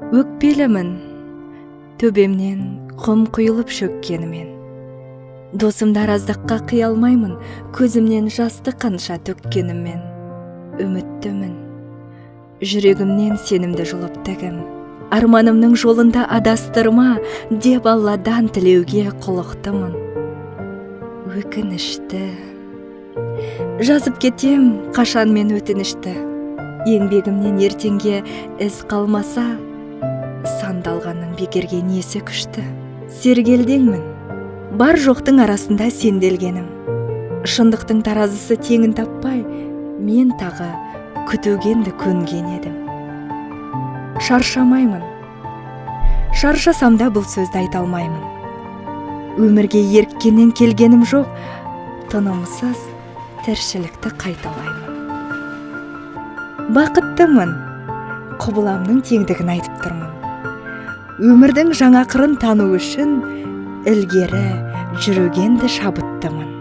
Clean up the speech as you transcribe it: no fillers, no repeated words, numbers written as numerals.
Өкпелімін, төбемнен құм құйылып шөккенімен. Досымды араздыққа қия алмаймын, көзімнен жасты қанша төккеніммен. Үміттімін, жүрегімнен сенімді жұлып тігім. Арманымның жолында адастырма деп Алладан тілеуге құлықтымын. Өкінішті жазып кетем қашан мен өтінішті. Еңбегімнен ертеңге із қалмаса, сандалғанның бекерге несі күшті. Сергелдеңмін, бар жоқтың арасында сенделгенім. Шындықтың таразысы теңін таппай, мен тағы күтугенді көнген едім. Шаршамаймын, шаршасам да бұл сөзді айта алмаймын. Өмірге еріккеннен келгенім жоқ, тынымсыз тіршілікті қайталаймын. Бақыттымын, құбыламның теңдігін айтып тұрмын. Өмірдің жаңа қырын тану үшін ілгері жүргенді шабыттымын.